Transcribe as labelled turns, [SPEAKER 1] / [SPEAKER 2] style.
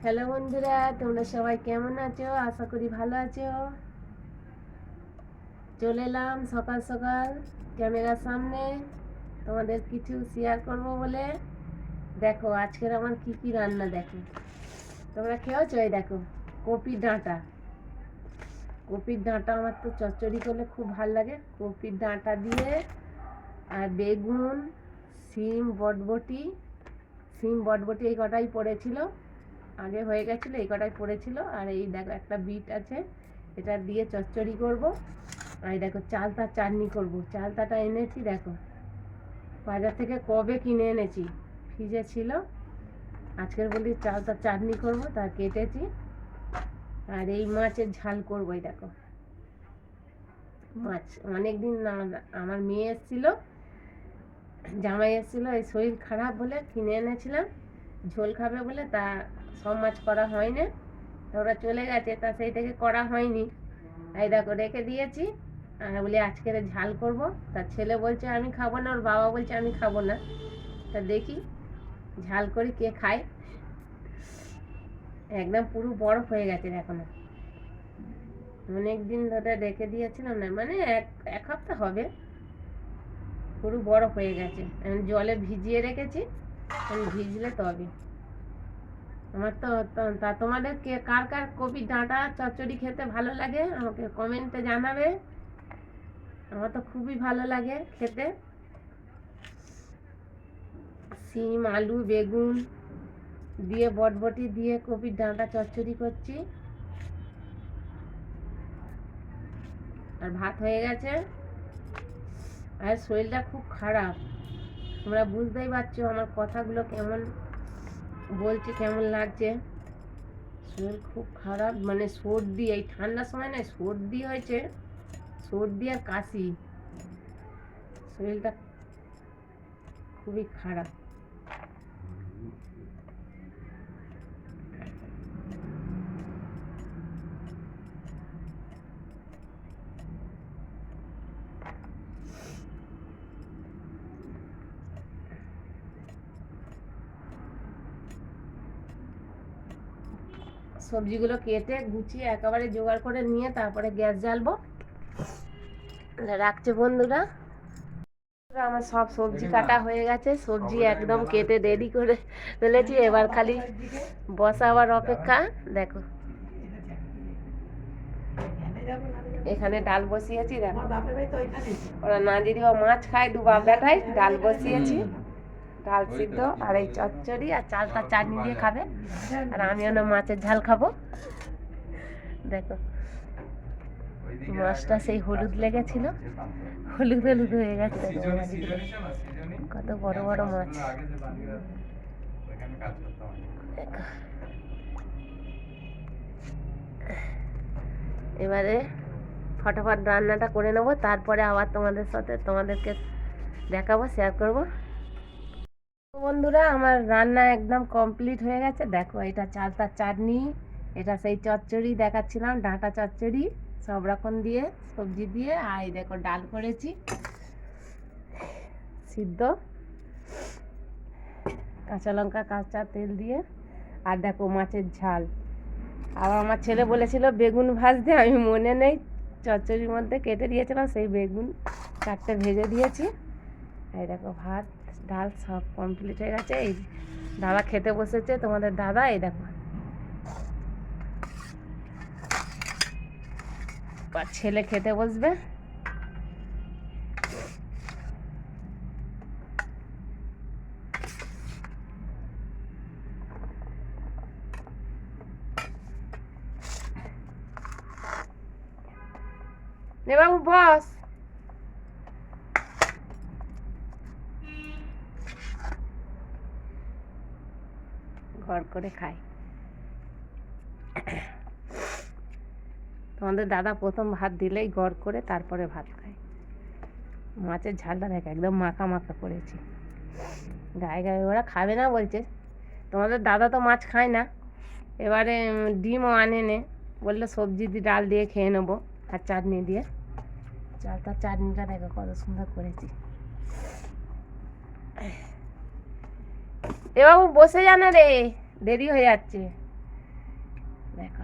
[SPEAKER 1] Hello বন্ধুরা, তোমরা সবাই কেমন আছো? আশা করি ভালো আছো। চলে এলাম সকাল সকাল ক্যামেরার সামনে তোমাদের কিছু শেয়ার করব বলে। দেখো আজকের আমার কি কি রান্না, দেখো তোমরা খেয়েছো? এই দেখো কপির ডাঁটা। কপির ডাঁটা আমার তো চচ্চড়ি করলে খুব ভালো লাগে। কপির ডাঁটা দিয়ে আর বেগুন, সিম বটবটি এই কটাই পড়েছিল, আগে হয়ে গেছিলো, এই কটাই পড়েছিল। আর এই দেখো একটা বিট আছে, এটা দিয়ে চচ্চড়ি করব। আর এই দেখো চালতার চাটনি করব। চালতাটা এনেছি, দেখো বাজার থেকে কবে কিনে এনেছি, ফ্রিজে ছিল। আজকের বলি চালতার চাটনি করব, তা কেটেছি। আর এই মাছের ঝাল করবো। এই দেখো মাছ অনেকদিন আমার মেয়ে এসেছিল, জামাই এসেছিল, এই শরীর খারাপ বলে কিনে এনেছিলাম ঝোল খাবে বলে, তা সব মাছ করা হয় না, তা ওরা চলে গেছে, তা সেই থেকে করা হয়নি। এই দেখো রেখে দিয়েছি। আর বলি আজকের ঝাল করব। তার ছেলে বলছে আমি খাবো না, ওর বাবা বলছে আমি খাবো না। তা দেখি ঝাল করি, কে খায়। একদম পুরো বরফ হয়ে গেছে, দেখো না, অনেক দিন ধরে রেখে দিয়েছিলাম না, মানে এক এক সপ্তাহ হবে, পুরো বরফ হয়ে গেছে। আমি জলে ভিজিয়ে রেখেছি, আমি ভিজলে তবে। আমার তো তা তোমাদের কে কার কার কপি ডাঁটা চচ্চড়ি খেতে ভালো লাগে আমাকে কমেন্টে জানাবে। আমার তো খুবই ভালো লাগে খেতে। সিম, আলু, বেগুন দিয়ে বটবটি দিয়ে কপির ডাঁটা চচ্চড়ি করছি। আর ভাত হয়ে গেছে। আর শরীরটা খুব খারাপ, তোমরা বুঝতেই পারছো আমার কথাগুলো কেমন বলছি, কেমন লাগছে। শরীর খুব খারাপ, মানে সর্দি, এই ঠান্ডার সময় না সর্দি হয়েছে, সর্দি আর কাশি, শরীরটা খুবই খারাপ। সবজিগুলো কেটে গুছিয়ে একেবারে জোগাড় করে নিয়ে তারপরে গ্যাস জ্বালবো। রাখছে বন্ধুরা। আমার সব সবজি কাটা হয়ে গেছে, সবজি একদম কেটে রেডি করে ফেলেছি, এবার খালি বসাবার অপেক্ষা। দেখো এখানে ডাল বসিয়েছি, দেখো ওরা না যদি মাছ খায়, দু বাপ বেটাই ডাল বসিয়েছি, ডাল সিদ্ধ আর এই চচ্চড়ি আর চালতা চাটনি দিয়ে খাবে। আর আমিও না মাছের ঝাল খাবো। দেখো মাছটা সেই হলুদ লেগেছিল, হলুদ হলুদ হয়ে গেছে, কত বড় বড় মাছ। এবারে ফটাফট রান্নাটা করে নেবো, তারপরে আবার তোমাদেরকে দেখাবো, শেয়ার করব। বন্ধুরা আমার রান্না একদম কমপ্লিট হয়ে গেছে। দেখো এটা চালতার চাটনি, এটা সেই চচ্চড়ি দেখাচ্ছিলাম, ডাঁটা চচ্চড়ি সব রকম দিয়ে সবজি দিয়ে। আর এই দেখো ডাল করেছি সিদ্ধ, কাঁচা লঙ্কা কাঁচা তেল দিয়ে। আর দেখো মাছের ঝাল। আর আমার ছেলে বলেছিল বেগুন ভাজতে, আমি মনে নেই, চচ্চড়ির মধ্যে কেটে দিয়েছিলাম, সেই বেগুন 4টে ভেজে দিয়েছি। এই দেখো ভাত ডাল সব কমপ্লিট হয়ে গেছে। এই দাদা খেতে বসেছে, তোমাদের দাদা। এই দেখো ছেলে খেতে বসবে। নে বাবু বস। ঘর করে খায়। তোমাদের দাদা প্রথম ভাত দিলেই গড় করে তারপরে ভাত খায়। মাছের ঝালটা দেখ একদম মাখা মাখা করেছি, গায়ে গায়ে। ওরা খাবে না বলছে, তোমাদের দাদা তো মাছ খায় না। এবারে ডিমও আনে নে, বললে সবজি দিয়ে ডাল দিয়ে খেয়ে নেবো আর চাটনি দিয়ে। চালতার চাটনিটা দেখো কত সুন্দর করেছি। এ বাবু বসে যা না রে, দেরি হয়ে যাচ্ছে। দেখো